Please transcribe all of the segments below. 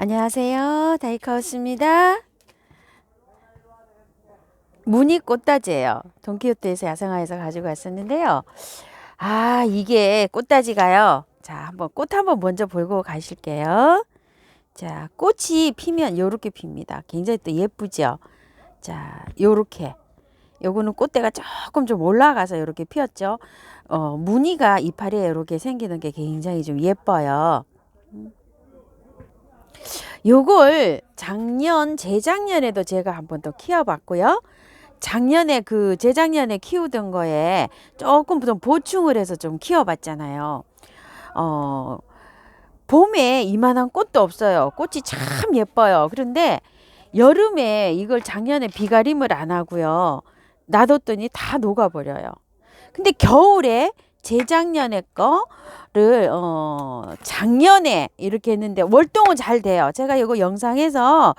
안녕하세요. 다이카우스입니다. 무늬 꽃다지예요. 돈키호테에서 야생화에서 가지고 왔었는데요. 이게 꽃다지가요. 자, 한번 꽃 한번 먼저 보고 가실게요. 자, 꽃이 피면 요렇게 핍니다. 굉장히 또 예쁘죠. 자, 요렇게. 요거는 꽃대가 조금 좀 올라가서 요렇게 피었죠. 무늬가 이파리에 요렇게 생기는 게 굉장히 좀 예뻐요. 요걸 작년, 재작년에도 제가 한번 더 키워봤고요. 작년에 재작년에 키우던 거에 조금 좀 보충을 해서 좀 키워봤잖아요. 어, 봄에 이만한 꽃도 없어요. 꽃이 참 예뻐요. 그런데 여름에 이걸 작년에 비가림을 안 하고요. 놔뒀더니 다 녹아버려요. 근데 겨울에 재작년에 거를 작년에 이렇게 했는데 월동은 잘 돼요. 제가 이거 영상에서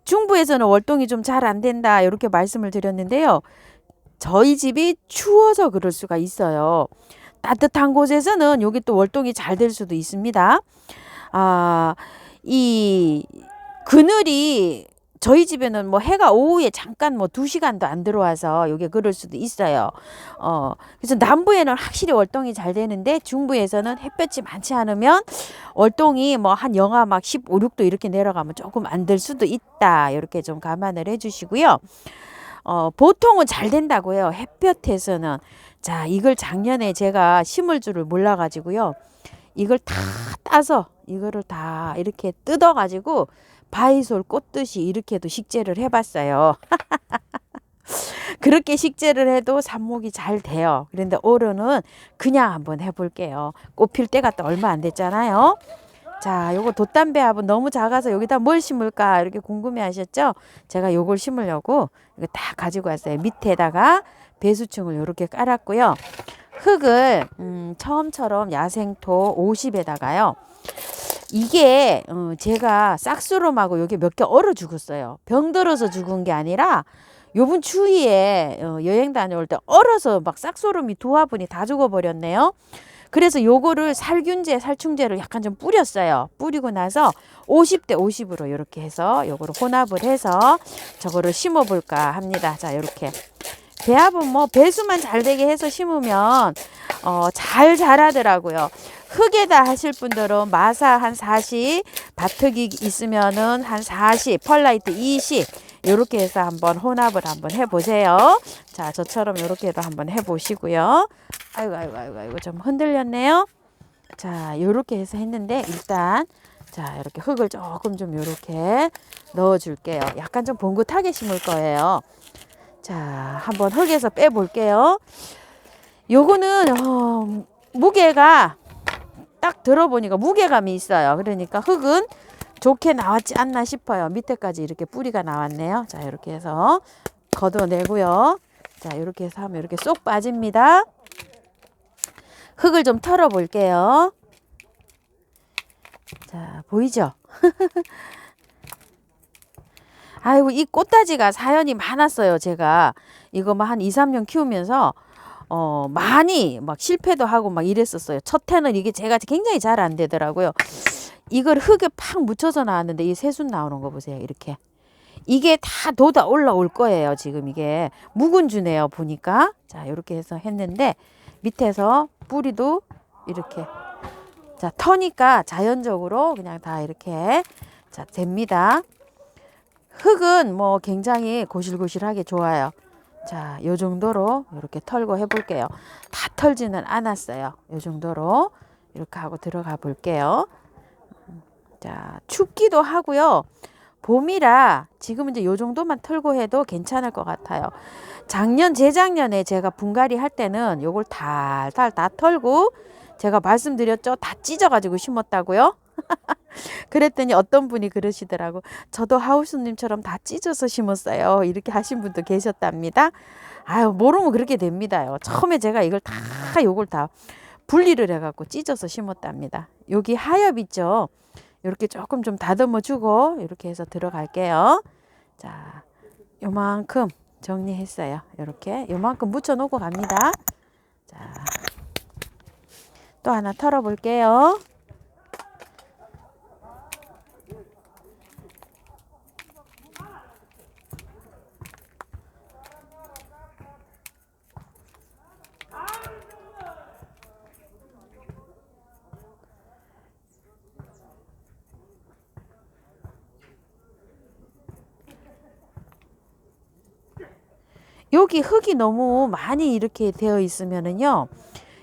중부에서는 월동이 좀 잘 안 된다 이렇게 말씀을 드렸는데요. 저희 집이 추워서 그럴 수가 있어요. 따뜻한 곳에서는 여기 또 월동이 잘 될 수도 있습니다. 이 그늘이 저희 집에는 뭐 해가 오후에 잠깐 뭐 2시간도 안 들어와서 요게 그럴 수도 있어요. 그래서 남부에는 확실히 월동이 잘 되는데 중부에서는 햇볕이 많지 않으면 월동이 뭐 한 영하 막 15, 6도 이렇게 내려가면 조금 안 될 수도 있다. 이렇게 좀 감안을 해 주시고요. 보통은 잘 된다고요. 햇볕에서는. 자, 이걸 작년에 제가 심을 줄을 몰라 가지고요. 이걸 다 따서 이거를 다 이렇게 뜯어 가지고 바이솔 꽂듯이 이렇게도 식재를 해봤어요. 그렇게 식재를 해도 삽목이 잘 돼요. 그런데 올해는 그냥 한번 해볼게요. 꽃 필 때가 또 얼마 안 됐잖아요. 자, 요거 돛담배합은 너무 작아서 여기다 뭘 심을까 이렇게 궁금해 하셨죠? 제가 요걸 심으려고 이거 다 가지고 왔어요. 밑에다가 배수층을 이렇게 깔았고요. 흙을 처음처럼 야생토 50에다가요. 이게 제가 싹수름하고 여기 몇 개 얼어 죽었어요. 병들어서 죽은 게 아니라 요번 추위에 여행 다녀올 때 얼어서 막 싹소름이 두 화분이 다 죽어버렸네요. 그래서 요거를 살균제, 살충제를 약간 좀 뿌렸어요. 뿌리고 나서 50대 50으로 이렇게 해서 요거를 혼합을 해서 저거를 심어볼까 합니다. 자, 요렇게. 배합은 뭐 배수만 잘 되게 해서 심으면 잘 자라더라고요. 흙에다 하실 분들은 마사 한 40, 바트기 있으면은 한 40, 펄라이트 20 요렇게 해서 한번 혼합을 한번 해보세요. 자, 저처럼 요렇게도 한번 해보시고요. 아이고 좀 흔들렸네요. 자, 요렇게 해서 했는데 일단 자, 이렇게 흙을 조금 좀 요렇게 넣어줄게요. 약간 좀 봉긋하게 심을 거예요. 자, 한번 흙에서 빼볼게요. 요거는 무게가 딱 들어보니까 무게감이 있어요. 그러니까 흙은 좋게 나왔지 않나 싶어요. 밑에까지 이렇게 뿌리가 나왔네요. 자, 이렇게 해서 걷어내고요. 자, 이렇게 해서 하면 이렇게 쏙 빠집니다. 흙을 좀 털어 볼게요. 자, 보이죠? 아이고, 이 꽃다지가 사연이 많았어요. 제가 이거 한 2, 3년 키우면서 많이 막 실패도 하고 막 이랬었어요. 첫 해는 이게 제가 굉장히 잘 안 되더라고요. 이걸 흙에 팍 묻혀서 나왔는데 이 새순 나오는 거 보세요. 이렇게. 이게 다 돋아 올라올 거예요. 지금 이게 묵은주네요. 보니까. 자, 이렇게 해서 했는데 밑에서 뿌리도 이렇게. 자, 터니까 자연적으로 그냥 다 이렇게 자, 됩니다. 흙은 뭐 굉장히 고실고실하게 좋아요. 자, 요 정도로 이렇게 털고 해볼게요. 다 털지는 않았어요. 요 정도로 이렇게 하고 들어가 볼게요. 자, 춥기도 하고요. 봄이라 지금 이제 요 정도만 털고 해도 괜찮을 것 같아요. 작년, 재작년에 제가 분갈이 할 때는 요걸 달달 다 털고 제가 말씀드렸죠. 다 찢어가지고 심었다고요. 그랬더니 어떤 분이 그러시더라고. 저도 하우스님처럼 다 찢어서 심었어요. 이렇게 하신 분도 계셨답니다. 아유, 모르면 그렇게 됩니다요. 처음에 제가 이걸 다 요걸 다 분리를 해갖고 찢어서 심었답니다. 여기 하엽 있죠. 이렇게 조금 좀 다듬어 주고 이렇게 해서 들어갈게요. 자, 요만큼 정리했어요. 이렇게 요만큼 묻혀 놓고 갑니다. 자, 또 하나 털어 볼게요. 여기 흙이 너무 많이 이렇게 되어 있으면은요,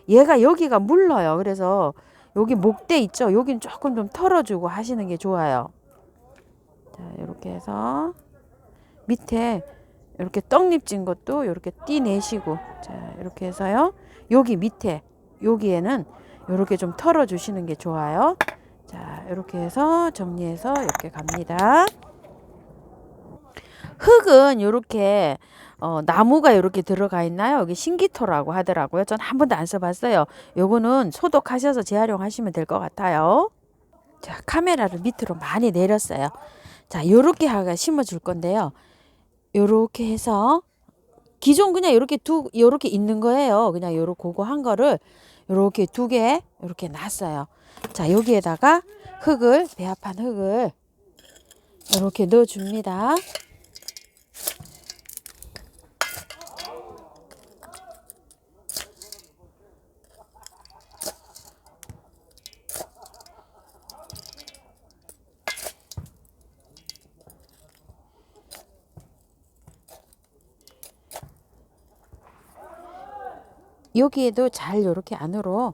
얘가 여기가 물러요. 그래서 여기 목대 있죠? 여긴 조금 좀 털어주고 하시는 게 좋아요. 자, 이렇게 해서 밑에 이렇게 떡잎 진 것도 이렇게 떼내시고, 자, 이렇게 해서요. 여기 밑에 여기에는 이렇게 좀 털어 주시는 게 좋아요. 자, 이렇게 해서 정리해서 이렇게 갑니다. 흙은 이렇게 나무가 이렇게 들어가 있나요? 여기 신기토라고 하더라고요. 전 한 번도 안 써봤어요. 요거는 소독하셔서 재활용하시면 될 것 같아요. 자, 카메라를 밑으로 많이 내렸어요. 자, 요렇게 하가 심어 줄 건데요. 요렇게 해서 기존 그냥 요렇게 있는 거예요. 그냥 요렇게 그거 한 거를 요렇게 두 개 요렇게 놨어요. 자, 여기에다가 흙을 배합한 흙을 요렇게 넣어 줍니다. 여기에도 잘 요렇게 안으로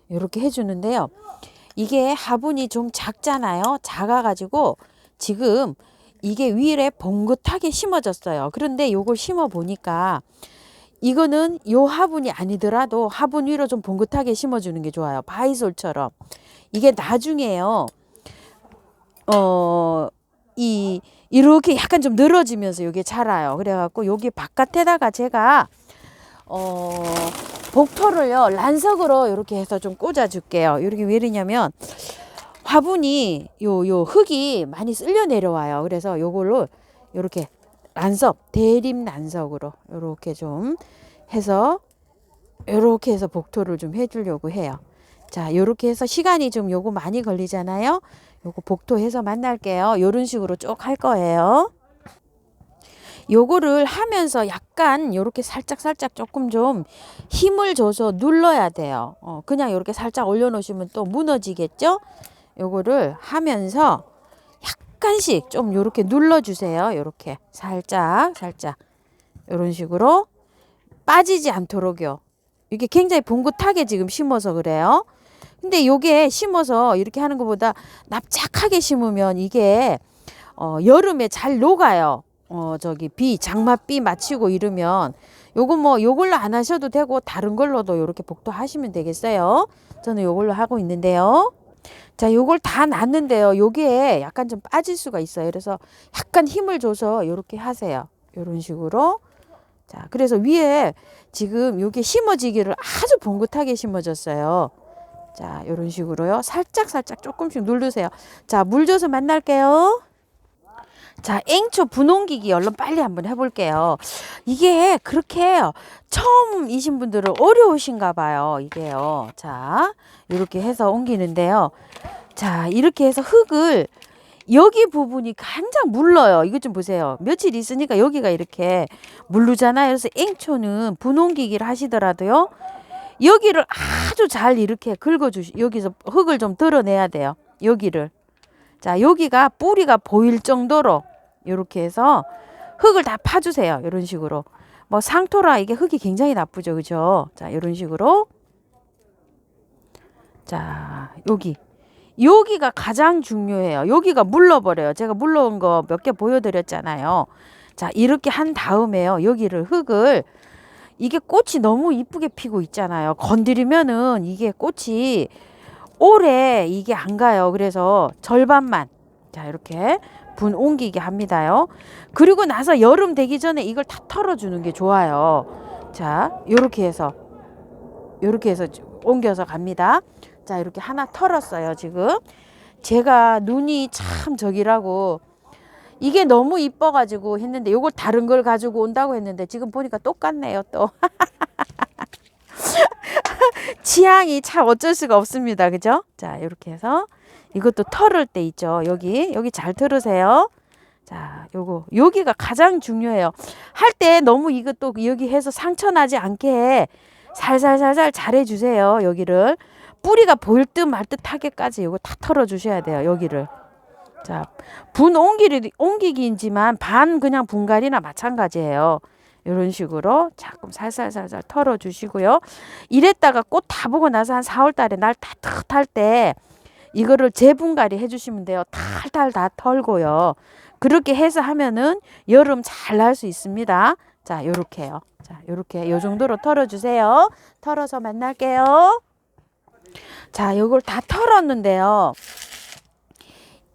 요렇게 해주는데요. 이게 화분이 좀 작잖아요. 작아가지고 지금 이게 위에 봉긋하게 심어졌어요. 그런데 요걸 심어 보니까 이거는 요 화분이 아니더라도 화분 위로 좀 봉긋하게 심어주는 게 좋아요. 바이솔처럼. 이게 나중에요. 이렇게 약간 좀 늘어지면서 이게 자라요. 그래갖고 여기 바깥에다가 제가 복토를요 란석으로 이렇게 해서 좀 꽂아 줄게요. 이렇게 왜 이러냐면 화분이 요 흙이 많이 쓸려 내려와요. 그래서 요걸로 이렇게 란석 대립 란석으로 이렇게 좀 해서 이렇게 해서 복토를 좀 해주려고 해요. 자, 요렇게 해서 시간이 좀 요거 많이 걸리잖아요. 요거 복토해서 만날게요. 요런 식으로 쭉 할 거예요. 요거를 하면서 약간 요렇게 살짝 조금 좀 힘을 줘서 눌러야 돼요. 그냥 요렇게 살짝 올려놓으시면 또 무너지겠죠? 요거를 하면서 약간씩 좀 요렇게 눌러주세요. 요렇게 살짝 요런 식으로 빠지지 않도록요. 이게 굉장히 봉긋하게 지금 심어서 그래요. 근데 요게 심어서 이렇게 하는 것보다 납작하게 심으면 이게 여름에 잘 녹아요. 장맛비 맞추고 이러면 요거 뭐 요걸로 안 하셔도 되고 다른 걸로도 이렇게 복도하시면 되겠어요. 저는 요걸로 하고 있는데요. 자, 요걸 다 놨는데요. 요게 약간 좀 빠질 수가 있어요. 그래서 약간 힘을 줘서 이렇게 하세요. 요런 식으로. 자, 그래서 위에 지금 요게 심어지기를 아주 봉긋하게 심어졌어요. 자, 요런 식으로요. 살짝 조금씩 누르세요. 자, 물 줘서 만날게요. 자, 앵초 분홍기기 얼른 빨리 한번 해볼게요. 이게 그렇게 처음이신 분들은 어려우신가 봐요. 이게요. 자, 이렇게 해서 옮기는데요. 자, 이렇게 해서 흙을 여기 부분이 가장 물러요. 이것 좀 보세요. 며칠 있으니까 여기가 이렇게 물르잖아요. 그래서 앵초는 분홍기기를 하시더라도요. 여기를 아주 잘 이렇게 여기서 흙을 좀 드러내야 돼요. 여기를. 자, 여기가 뿌리가 보일 정도로 이렇게 해서 흙을 다 파주세요. 이런 식으로. 뭐 상토라 이게 흙이 굉장히 나쁘죠. 그죠? 자, 이런 식으로. 자, 여기가 가장 중요해요. 여기가 물러버려요. 제가 물러온 거 몇 개 보여드렸잖아요. 자, 이렇게 한 다음에요. 여기를 흙을 이게 꽃이 너무 이쁘게 피고 있잖아요. 건드리면은 이게 꽃이 오래 이게 안 가요. 그래서 절반만 자 이렇게 분 옮기게 합니다요. 그리고 나서 여름 되기 전에 이걸 다 털어주는 게 좋아요. 자, 요렇게 해서 옮겨서 갑니다. 자, 이렇게 하나 털었어요. 지금 제가 눈이 참 저기라고 이게 너무 이뻐가지고 했는데 요걸 다른 걸 가지고 온다고 했는데 지금 보니까 똑같네요. 또 취향이 참 어쩔 수가 없습니다. 그죠? 자, 이렇게 해서 이것도 털을 때 있죠. 여기 잘 털으세요. 자, 여기가 가장 중요해요. 할 때 너무 이것도 여기 해서 상처 나지 않게 살살 잘 해주세요. 여기를 뿌리가 보일 듯 말 듯 하게까지 이거 다 털어 주셔야 돼요. 여기를. 자, 분 옮기기인지만 반 그냥 분갈이나 마찬가지예요. 이런 식으로 조금 살살살살 털어주시고요. 이랬다가 꽃 다 보고 나서 한 4월 달에 날 따뜻할 때 이거를 재분갈이 해주시면 돼요. 탈탈 다 털고요. 그렇게 해서 하면은 여름 잘 날 수 있습니다. 자, 요렇게요. 자, 요렇게 요 정도로 털어주세요. 털어서 만날게요. 자, 요걸 다 털었는데요.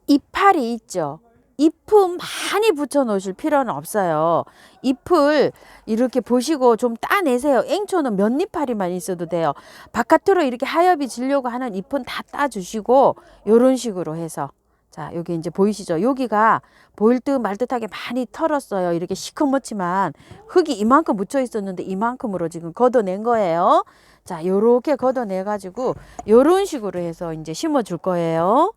이파리 있죠. 잎은 많이 붙여 놓으실 필요는 없어요. 잎을 이렇게 보시고 좀 따내세요. 앵초는 몇 이파리만 있어도 돼요. 바깥으로 이렇게 하엽이 지려고 하는 잎은 다 따주시고 요런 식으로 해서 자, 여기 이제 보이시죠? 여기가 보일 듯 말 듯하게 많이 털었어요. 이렇게 시커멓지만 흙이 이만큼 묻혀 있었는데 이만큼으로 지금 걷어낸 거예요. 자, 요렇게 걷어내 가지고 요런 식으로 해서 이제 심어 줄 거예요.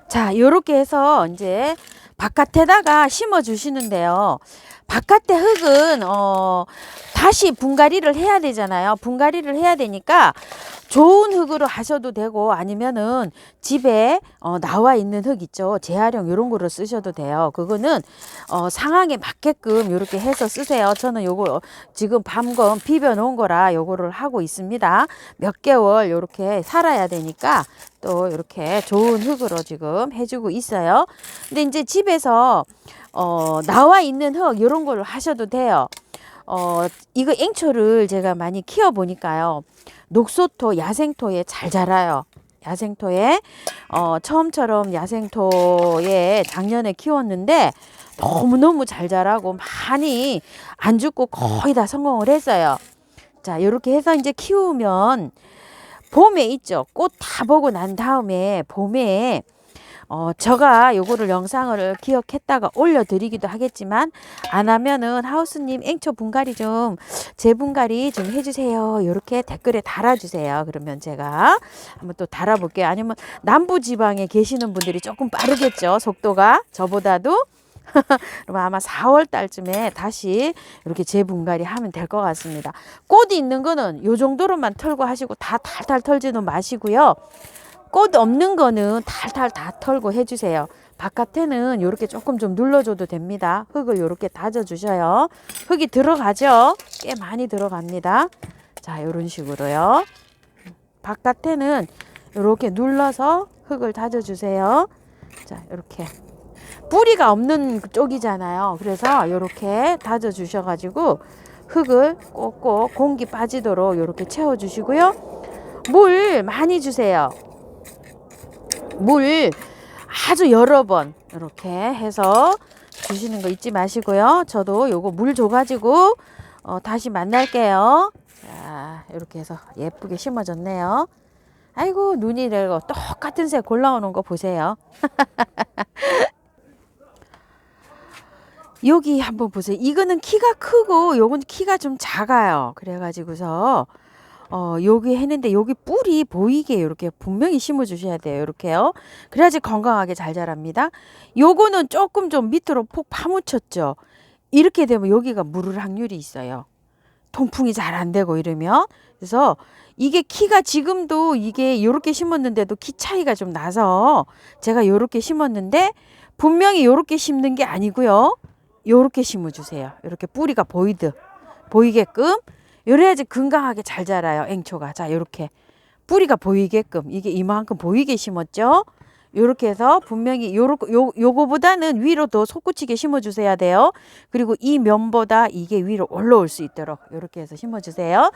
자, 요렇게 해서 이제 바깥에다가 심어 주시는데요. 바깥에 흙은 다시 분갈이를 해야 되잖아요. 분갈이를 해야 되니까 좋은 흙으로 하셔도 되고 아니면은 집에 나와 있는 흙 있죠. 재활용 이런 거를 쓰셔도 돼요. 그거는 상황에 맞게끔 이렇게 해서 쓰세요. 저는 요거 지금 밤검 비벼 놓은 거라 요거를 하고 있습니다. 몇 개월 요렇게 살아야 되니까 또 이렇게 좋은 흙으로 지금 해주고 있어요. 근데 이제 집에서 나와 있는 흙 이런 걸 하셔도 돼요. 이거 앵초를 제가 많이 키워 보니까요. 녹소토, 야생토에 잘 자라요. 야생토에 처음처럼 야생토에 작년에 키웠는데 너무너무 잘 자라고 많이 안 죽고 거의 다 성공을 했어요. 자, 이렇게 해서 이제 키우면 봄에 있죠. 꽃 다 보고 난 다음에 봄에 제가 요거를 영상을 기억했다가 올려드리기도 하겠지만 안 하면은 하우스님 앵초 분갈이 좀 재분갈이 좀 해주세요. 이렇게 댓글에 달아주세요. 그러면 제가 한번 또 달아볼게요. 아니면 남부지방에 계시는 분들이 조금 빠르겠죠. 속도가 저보다도. 그럼 아마 4월 달쯤에 다시 이렇게 재분갈이 하면 될 것 같습니다. 꽃이 있는 거는 요 정도로만 털고 하시고 다 탈탈 털지는 마시고요. 꽃 없는 거는 탈탈 다 털고 해주세요. 바깥에는 이렇게 조금 좀 눌러줘도 됩니다. 흙을 이렇게 다져주셔요. 흙이 들어가죠? 꽤 많이 들어갑니다. 자, 이런 식으로요. 바깥에는 이렇게 눌러서 흙을 다져주세요. 자, 이렇게. 뿌리가 없는 쪽이잖아요. 그래서 이렇게 다져주셔가지고 흙을 꼭꼭 공기 빠지도록 이렇게 채워주시고요. 물 많이 주세요. 물 아주 여러 번 이렇게 해서 주시는 거 잊지 마시고요. 저도 요거 물 줘가지고 다시 만날게요. 자, 이렇게 해서 예쁘게 심어졌네요. 아이고, 눈이 내고 똑같은 색 골라오는 거 보세요. 여기 한번 보세요. 이거는 키가 크고 요건 키가 좀 작아요. 그래가지고서 여기 했는데 여기 뿔이 보이게 이렇게 분명히 심어 주셔야 돼요. 이렇게요. 그래야지 건강하게 잘 자랍니다. 요거는 조금 좀 밑으로 폭 파묻혔죠. 이렇게 되면 여기가 물을 확률이 있어요. 통풍이 잘 안 되고 이러면. 그래서 이게 키가 지금도 이게 이렇게 심었는데도 키 차이가 좀 나서 제가 이렇게 심었는데 분명히 이렇게 심는 게 아니고요. 요렇게 심어주세요. 이렇게 뿌리가 보이게끔. 이래야지 건강하게 잘 자라요. 앵초가. 자, 요렇게 뿌리가 보이게끔. 이게 이만큼 보이게 심었죠. 요렇게 해서 분명히 요거보다는 위로 더 솟구치게 심어주셔야 돼요. 그리고 이 면보다 이게 위로 올라올 수 있도록 요렇게 해서 심어주세요.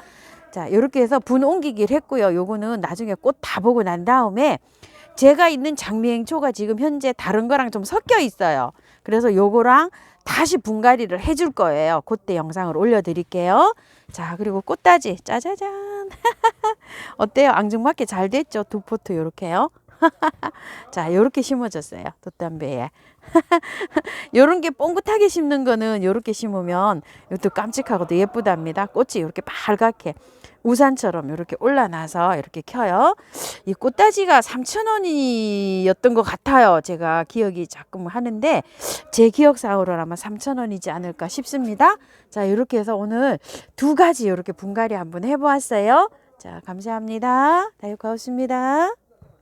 자, 요렇게 해서 분 옮기기를 했고요. 요거는 나중에 꽃 다 보고 난 다음에 제가 있는 장미앵초가 지금 현재 다른 거랑 좀 섞여 있어요. 그래서 요거랑 다시 분갈이를 해줄 거예요. 그때 영상을 올려드릴게요. 자, 그리고 꽃다지 짜자잔. 어때요? 앙증맞게 잘 됐죠? 두 포트 요렇게요. 자, 요렇게 심어졌어요. 돛담배에. 요런 게 뽕긋하게 심는 거는 요렇게 심으면 이것도 깜찍하고도 예쁘답니다. 꽃이 이렇게 빨갛게 우산처럼 이렇게 올라나서 이렇게 켜요. 이 꽃다지가 3,000원이었던 것 같아요. 제가 기억이 자꾸 하는데 제 기억상으로는 아마 3,000원이지 않을까 싶습니다. 자, 이렇게 해서 오늘 두 가지 이렇게 분갈이 한번 해보았어요. 자, 감사합니다. 다육하우스입니다.